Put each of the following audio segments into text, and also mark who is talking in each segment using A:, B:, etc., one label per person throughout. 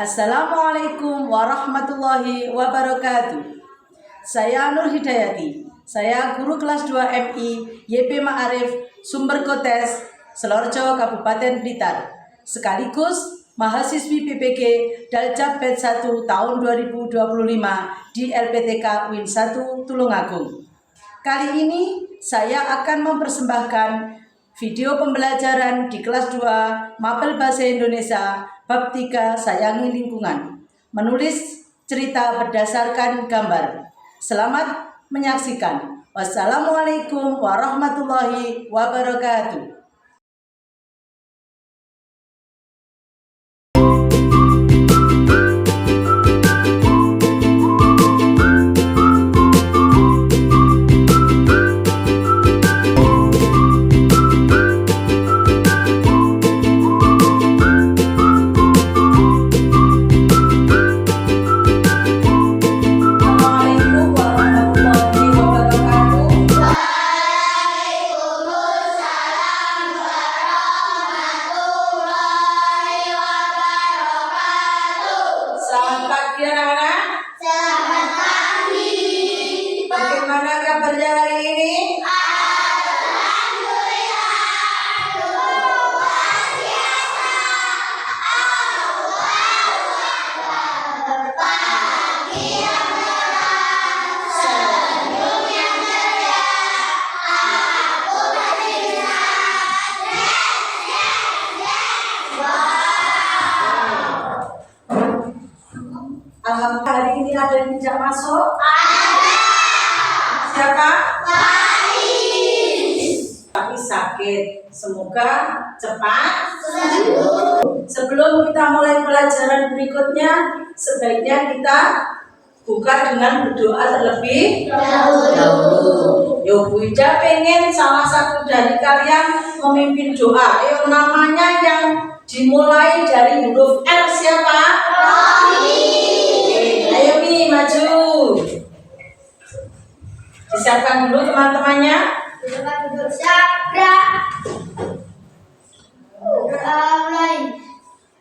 A: Assalamualaikum warahmatullahi wabarakatuh. Saya Nur Hidayati. Saya guru kelas 2 MI YP Ma'arif Sumberkotes, Selorjo, Kabupaten Blitar. Sekaligus mahasiswi PPG Daljab Batch 1 tahun 2025 di LPTK Win 1 Tulungagung. Kali ini saya akan mempersembahkan video pembelajaran di kelas 2 Mapel Bahasa Indonesia bab 3 Sayangi Lingkungan. Menulis cerita berdasarkan gambar. Selamat menyaksikan. Wassalamualaikum warahmatullahi wabarakatuh. Bagaimana kabarnya hari ini?
B: Alhamdulillah, luar biasa. Pagi yang cerah, senyum yang ceria, aku bersinar.
A: Alhamdulillah, hari ini ada yang tidak masuk? Siapa? Tapi sakit. Semoga cepat sembuh. Sebelum kita mulai pelajaran berikutnya, sebaiknya kita buka dengan berdoa terlebih dahulu. Yo, Bu Ida pengen salah satu dari kalian memimpin doa. Ayo, namanya yang dimulai dari huruf R siapa? Ayo Mi, maju. Disiapkan dulu teman-temannya.
B: Sabra. Mulai.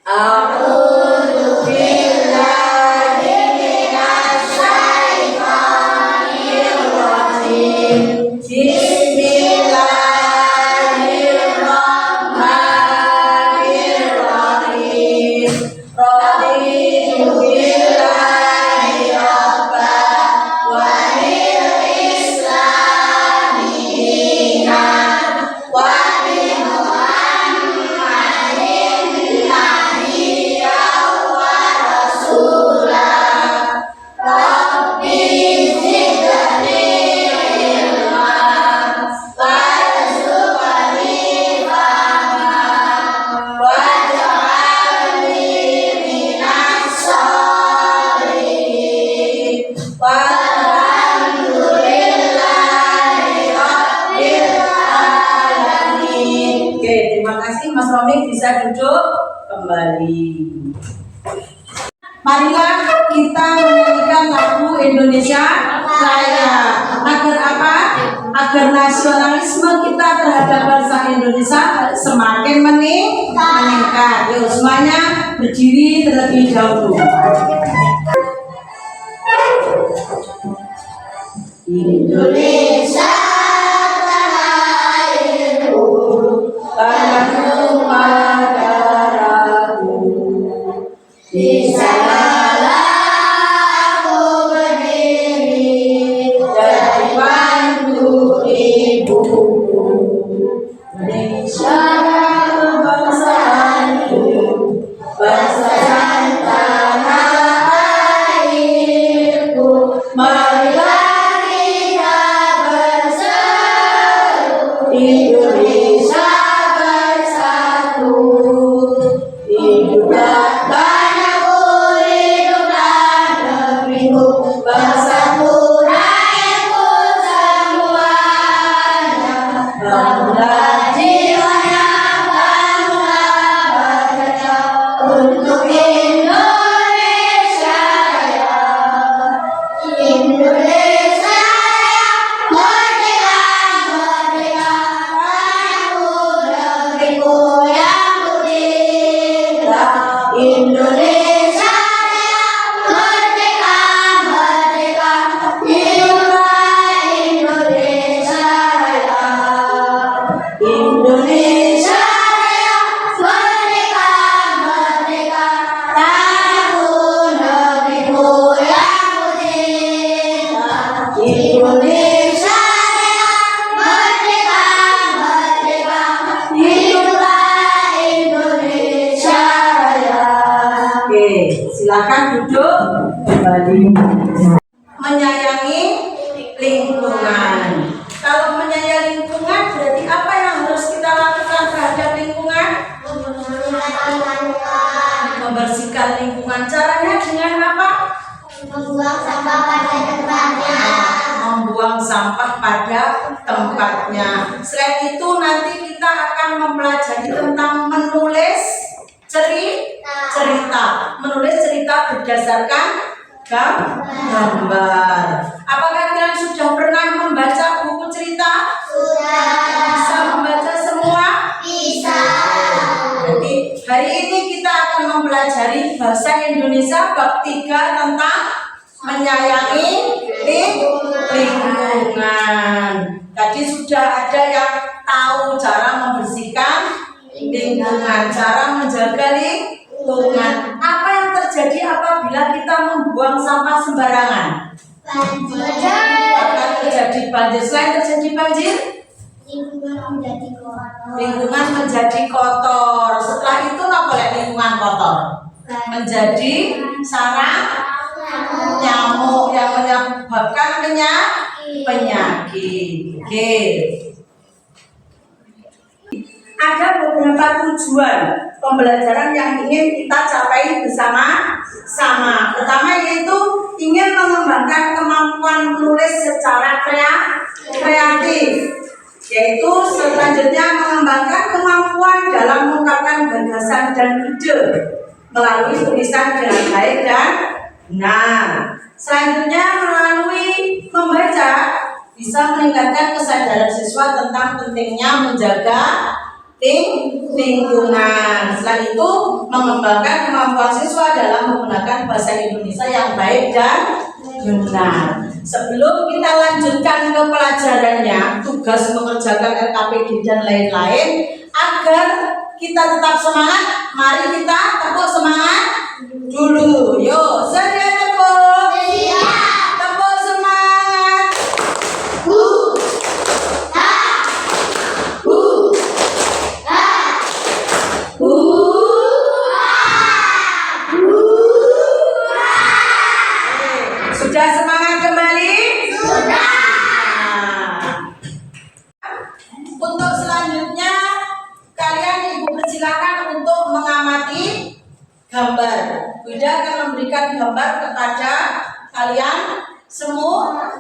A: A'udzu billahi minasy syaithanir rajim. Bismillahirrahmanirrahim. Raditu billahi rabban wa bil islami dinan wa bi Muhammadin nabiyyan wa rasulah. Rabbi zidni ilman warzuqni fahman waj'alni minas sholihin. Walhamdulillahi rabbil alamin. Oke, terima kasih Mas Romi, bisa duduk kembali. Marilah kita menyanyikan lagu Indonesia Raya. Agar apa? Agar nasionalisme kita terhadap bangsa Indonesia semakin meningkat. Yuk semuanya berdiri terlebih dahulu. Indonesia tanah airku, tanah tumpah darahku. Di sanalah aku berdiri dari bantu ibuku. Indonesia kebangsaanku, bangsa dan tanah airku. Marilah kita bersatu, Indonesia bersatu. Hiduplah tanahku, hiduplah negeriku, bangsaku, rakyatku semuanya. Bangunlah jiwanya, bangunlah badannya untuk Indonesia Raya. Indonesia Raya, merdeka, merdeka, tanahku, negeriku yang ku cinta. Indonesia Silakan duduk kembali. Menyayangi lingkungan. Kalau menyayangi lingkungan berarti apa yang harus kita lakukan terhadap lingkungan? Membersihkan lingkungan. Caranya dengan apa?
B: Membuang sampah pada tempatnya.
A: Membuang sampah pada tempatnya. Selain itu nanti kita akan mempelajari tentang menulis cerita. Menulis cerita berdasarkan gambar. Apakah kalian sudah pernah membaca buku cerita?
B: Sudah.
A: Bisa membaca semua?
B: Bisa.
A: Jadi hari ini kita akan mempelajari bahasa Indonesia bab 3 tentang menyayangi lingkungan. Tadi sudah ada yang tahu cara membersihkan lingkungan, cara menjaga lingkungan. Apa yang terjadi apabila kita membuang sampah sembarangan? Akan terjadi banjir. Selain terjadi banjir, lingkungan menjadi kotor. Setelah itu apa boleh lingkungan kotor? Menjadi sarang nyamuk yang menyebabkan penyakit. Oke. Ada beberapa tujuan pembelajaran yang ingin kita capai bersama-sama. Pertama yaitu ingin mengembangkan kemampuan menulis secara kreatif. Yaitu selanjutnya mengembangkan kemampuan dalam mengungkapkan gagasan dan ide melalui tulisan dengan baik dan benar. Selanjutnya melalui membaca bisa meningkatkan kesadaran siswa tentang pentingnya menjaga lingkungan. Selain itu mengembangkan kemampuan siswa dalam menggunakan bahasa Indonesia yang baik dan benar. Sebelum kita lanjutkan ke pelajarannya, tugas mengerjakan RKPD dan lain-lain, agar kita tetap semangat, mari kita tepuk semangat dulu. Yuk, sedia tepuk. Tepuk semangat. Sudah semangat kembali? Sudah. Untuk selanjutnya kalian ibu persilakan untuk mengamati gambar. Bunda akan memberikan gambar kepada kalian semua.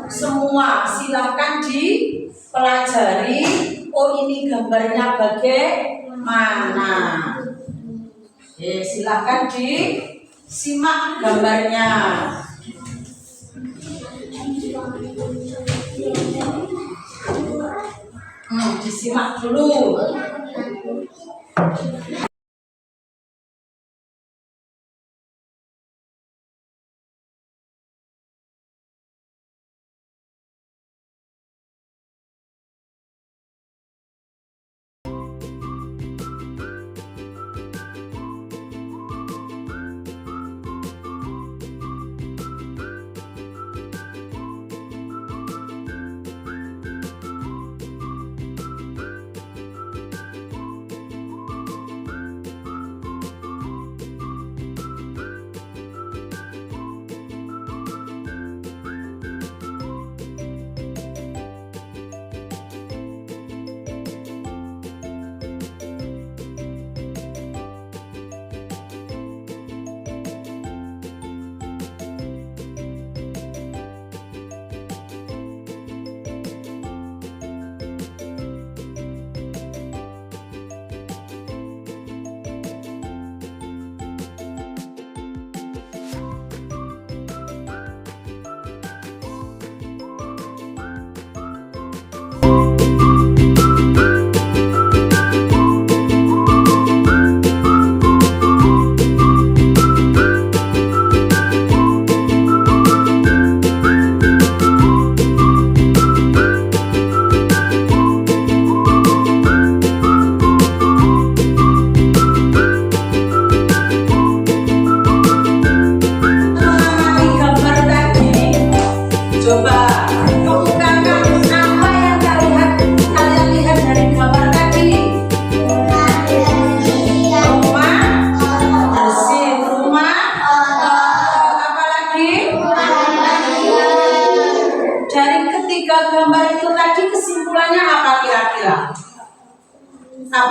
A: Silakan dipelajari. Oh, ini gambarnya bagaimana? Silakan disimak gambarnya. Disimak dulu.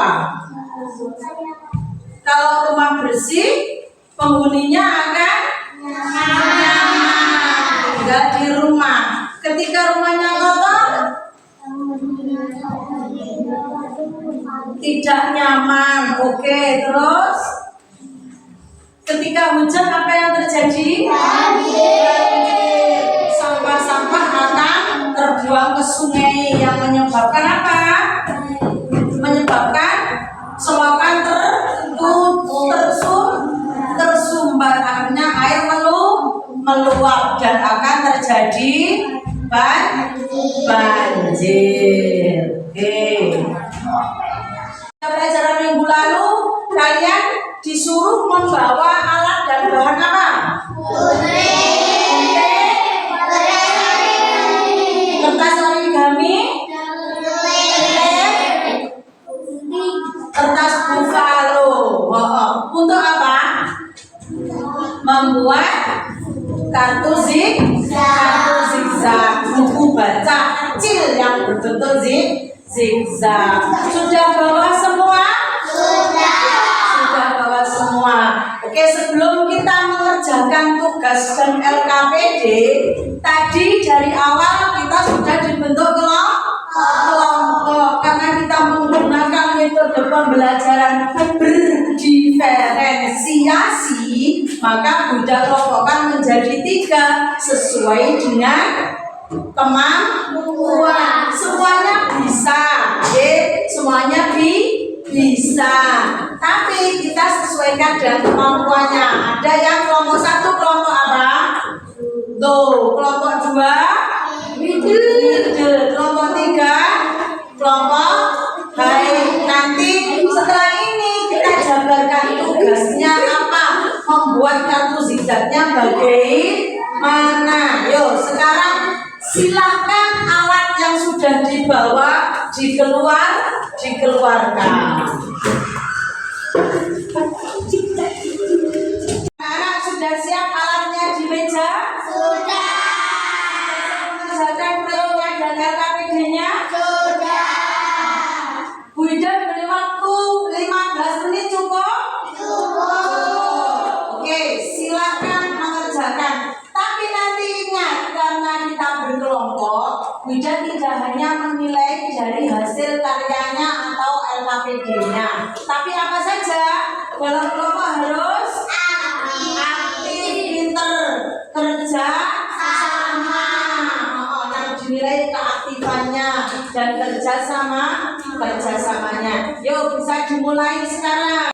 A: apa? Kalau rumah bersih, penghuninya akan nyaman tinggal di rumah. Ketika rumahnya kotor, tidak nyaman. Oke, terus ketika hujan apa yang terjadi? Sampah-sampah akan terbuang ke sungai yang menyebabkan apa? Menyebabkan selokan tersumbat, akhirnya air meluap dan akan terjadi banjir. Oke. Pelajaran minggu lalu kalian disuruh membawa alat dan bahan apa? Kertas origami, kertas buffalo. Untuk apa? Membuat kartu zigzag, buku baca kecil yang berbentuk zigzag. Sudah bawa semua? Sudah bawa semua. Oke, sebelum kita mengerjakan tugas dan LKPD, tadi dari awal kita sudah dibentuk kelompok karena kita menggunakan metode pembelajaran berdiferensiasi, maka Bunda kelompokkan menjadi 3 sesuai dengan kemampuan. Semuanya bisa, semuanya bisa. Tapi kita sesuaikan dengan kemampuannya. Ada yang kelompok 1, kelompok apa? Tuh, kelompok 2, kelompok 3, kelompok baik. Nanti setelah ini kita jabarkan tugasnya apa, membuat kartu zigzagnya bagaimana. Yuk, sekarang silakan alat yang sudah dibawa dikeluarkan. Anak sudah siap alatnya di meja?
B: Sudah.
A: Mengerjakan proyeknya dan LKPD-nya?
B: Sudah.
A: Bu Ida beri waktu 15 menit cukup?
B: Cukup.
A: Oke, silakan mengerjakan. Tapi nanti ingat, karena kita berkelompok, Bu Ida tidak hanya menilai dari hasil karyanya atau LKPD-nya. Tapi apa saja? Dalam kelompok harus aktif, pinter, kerja sama. Yang dinilai keaktifannya dan kerjasamanya. Yuk, bisa dimulai sekarang.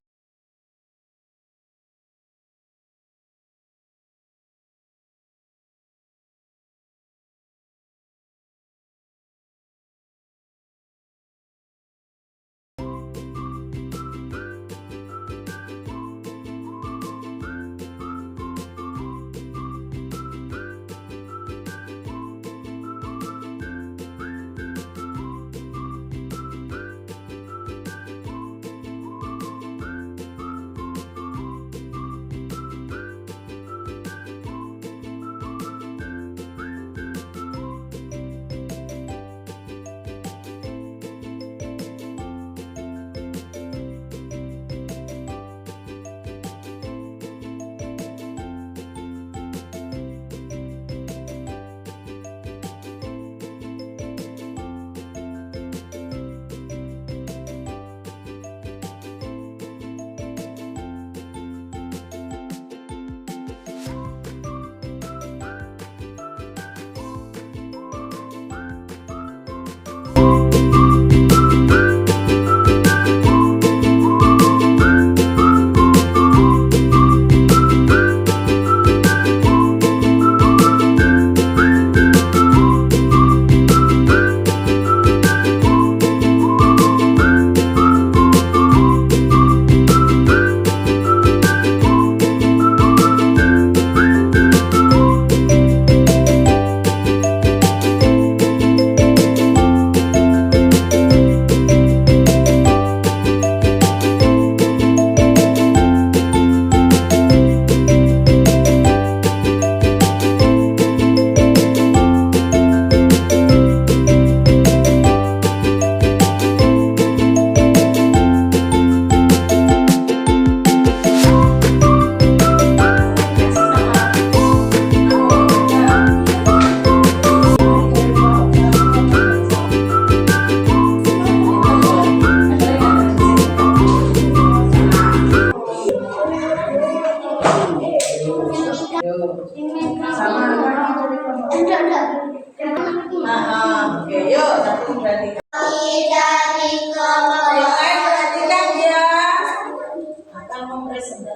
A: akan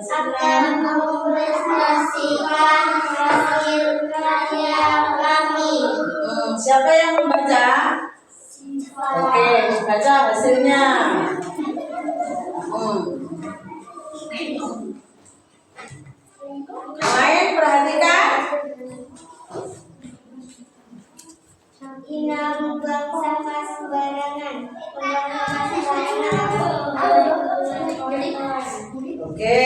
B: akan mempresentasikan hasil karya kami.
A: Siapa yang membaca? Oke, baca hasilnya. Lain perhatikan.
B: Ina membuang sampah sembarangan.
A: Oke.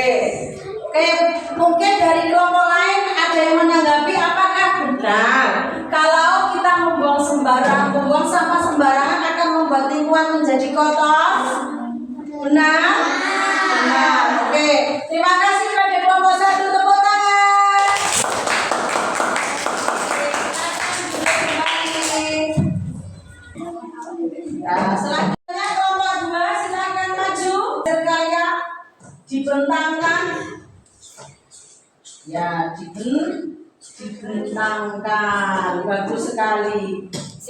A: Oke, mungkin dari kelompok lain ada yang menanggapi apakah benar kalau kita membuang sampah sembarangan akan membuat lingkungan menjadi kotor? Benar? Benar. Oke. Terima kasih pada kelompok 1, tepuk tangan. Nah, selanjutnya kelompok 2 silakan maju. Berkarya dibentangkan. Ya, dibentangkan. Bagus sekali. C.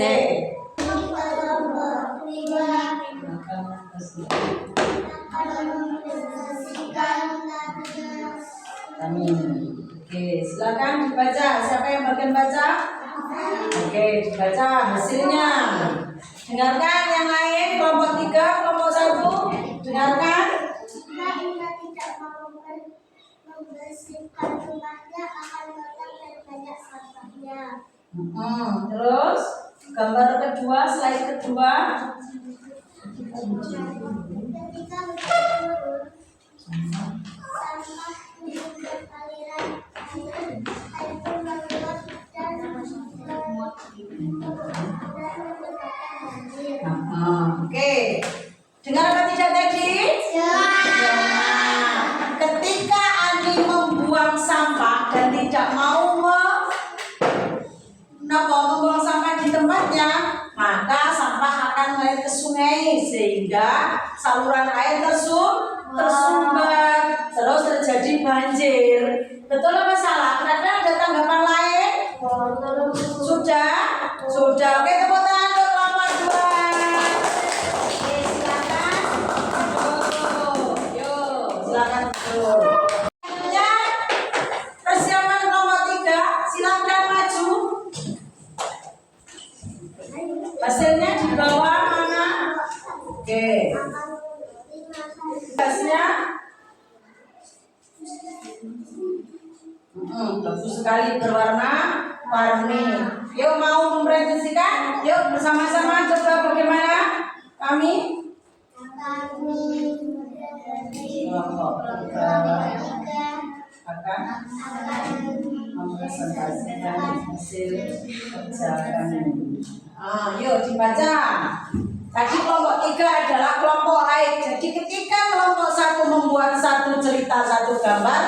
A: Kami. Oke, silakan dibaca. Siapa yang bagian baca? Oke, dibaca hasilnya. Dengarkan yang lain, kelompok 3, kelompok 1. Dengarkan.
B: Jika Ina tidak mau membersihkan rumahnya akan kotor dan banyak sampahnya.
A: Terus gambar kedua, slide kedua.
B: Ketika berturun, sampah menumpuk aliran air pun meluap dan menyebabkan banjir.
A: Oke, dengar apa tidak tadi? Nah, ketika Andi membuang sampah dan tidak mau membuang sampah di tempatnya, maka sampah akan mengalir ke sungai sehingga saluran air tersumbat, terus terjadi banjir. Betul apa salah? Kira-kira ada tanggapan lain? Sudah? Sudah. Oke, tepuk tangan untuk kelompok 2. Oke, silakan. Yuk, silakan. Selanjutnya, persiapan kelompok 3, silakan maju. Hasilnya di bawah mana? Oke. Hasilnya bagus sekali, berwarna-warni. Yuk, mau mempresentasikan? Yuk, bersama-sama coba bagaimana kami? Kelompok 3 akan mempresentasikan hasil kerja kami. Yuk dibaca. Tadi kelompok 3 adalah kelompok lain. Jadi ketika kelompok 1 membuat 1 cerita 1 gambar,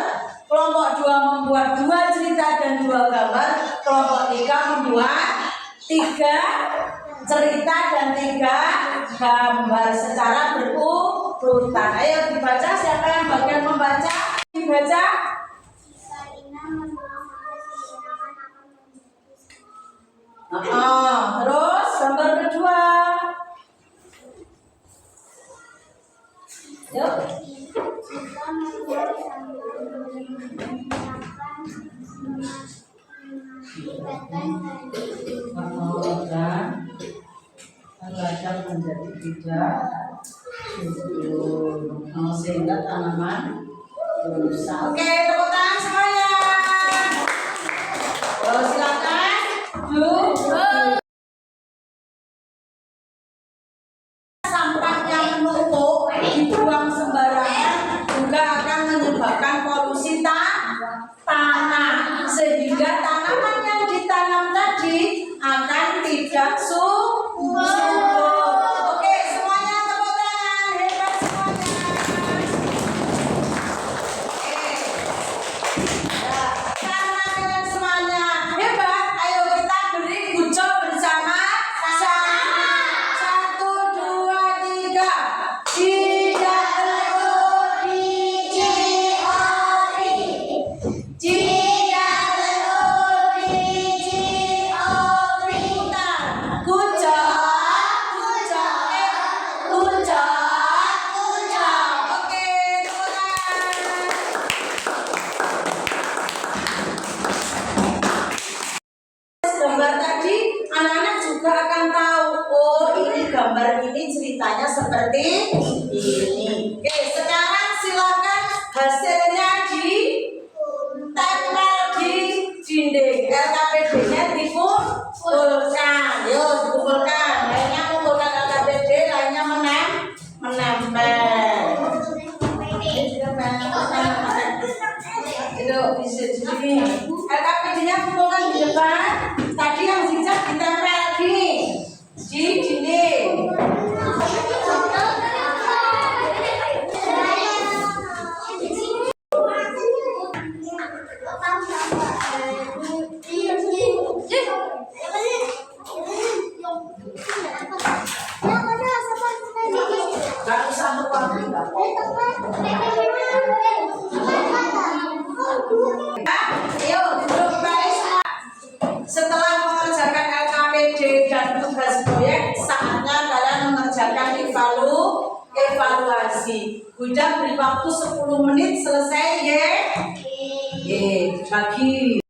A: kelompok 2 membuat 2 cerita dan 2 gambar, kelompok 3 membuat 3 cerita dan 3 gambar secara berurutan. Ayo dibaca, siapa yang bagian membaca? Dibaca.
B: Jika Ina membuang sampah sembarangan akan menjadi
A: Terus gambar kedua. Yuk.
B: jika membuang sampah mengakibatkan banjir.
A: Dan akan menjadi tidak subur, sehingga tanaman rusak. Oke, tepuk tangan semuanya. Silakan. Sampah yang menumpuk dibuang sembarangan juga akan menyebabkan polusi tanah, sehingga tanaman yang ditanam tadi akan tidak subur. Oke, semuanya tepuk tangan, hebat semuanya. Oke, di sini. LKPD-nya kumpulkan di depan. Tadi yang zigzag ditempel gini di dinding. Gak usah waktu enggak. Ayo duduk kembali semua. Setelah mengerjakan LKPD dan tugas proyek, saatnya kalian mengerjakan evaluasi. Udah beri waktu 10 menit selesai ya. Bagi.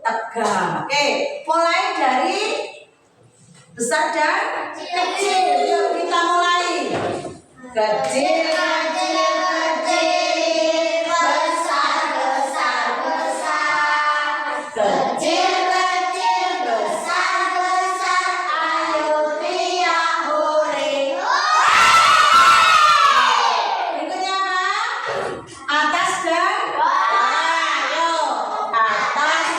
A: Tegang. Oke, mulai dari besar dan kecil. Yuk kita mulai. Kecil, kecil, kecil, besar, besar, besar. Kecil, kecil, besar, besar. Ayo teriak hore. Berikutnya apa? Atas dan bawah. Ayo, atas.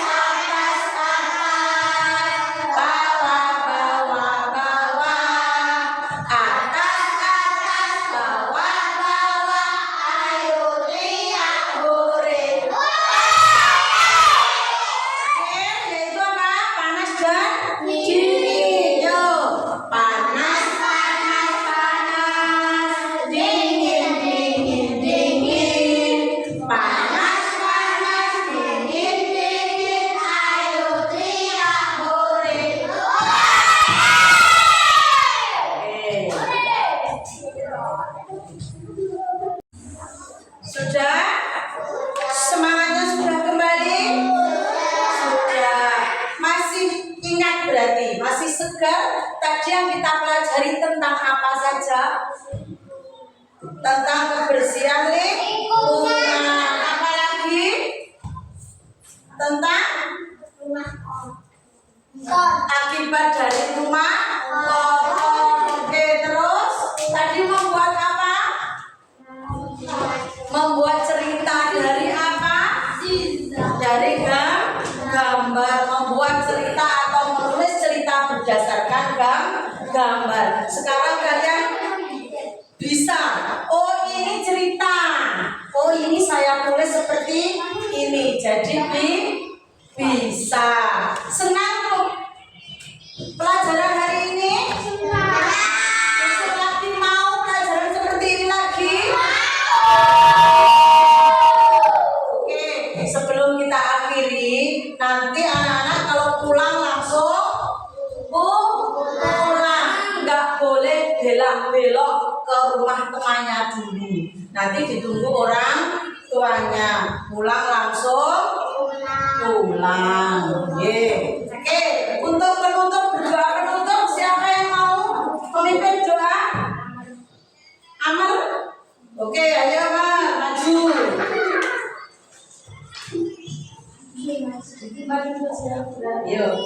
A: Sudah? Semangatnya sudah kembali? Sudah. Masih ingat berarti? Masih segar? Tadi yang kita pelajari tentang apa saja? Tentang kebersihan lingkungan. Apa lagi? Tentang akibat dari rumah kotor. Oke, terus tadi membuat apa? Membuat cerita dari apa? Dari gambar. Membuat cerita atau menulis cerita berdasarkan gambar. Sekarang kalian bisa. Oh, ini cerita. Oh, ini saya tulis seperti ini. Jadi bisa. Senang tuh pelajaran hari ini? Besok lagi mau pelajaran seperti ini lagi? Oke, sebelum kita akhiri, nanti anak-anak kalau pulang langsung pulang. Nggak boleh belok-belok ke rumah temannya dulu. Nanti ditunggu orang tuanya. Pulang langsung pulang. Oke, untuk penutup berdoa penutup siapa yang mau memimpin doa? Amar. Oke, ayo Amar maju. Yuk.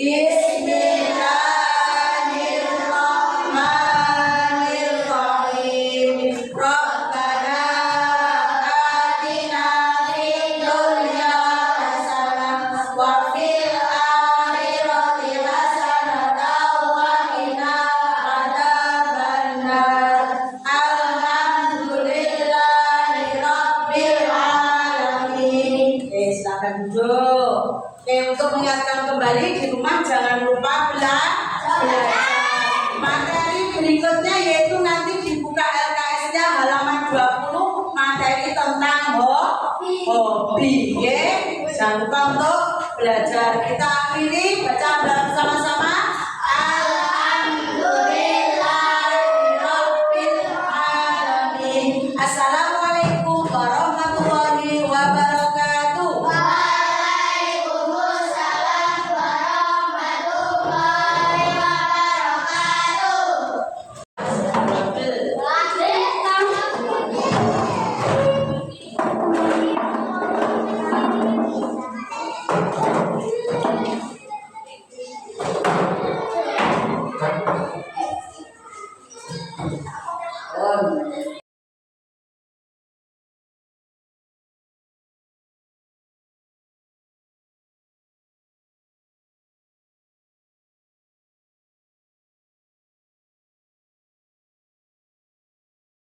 A: Bismillahirrahmanirrahim. Rabbana atina fid dunya hasanah wa fil akhirati hasanah wa qina adzabannar. Alhamdulillahi rabbil alamin. Silakan duduk. Untuk mengingatkan kembali di rumah jangan lupa belajar. Materi berikutnya yaitu nanti dibuka LKS-nya halaman 20 materi tentang hobi. Jangan lupa untuk belajar. Kita akhiri baca bersama-sama. Alhamdulillahirabbil alamin. Assalamualaikum warahmatullahi wabarakatuh. Waalaikumsalam warahmatullahi wabarakatuh.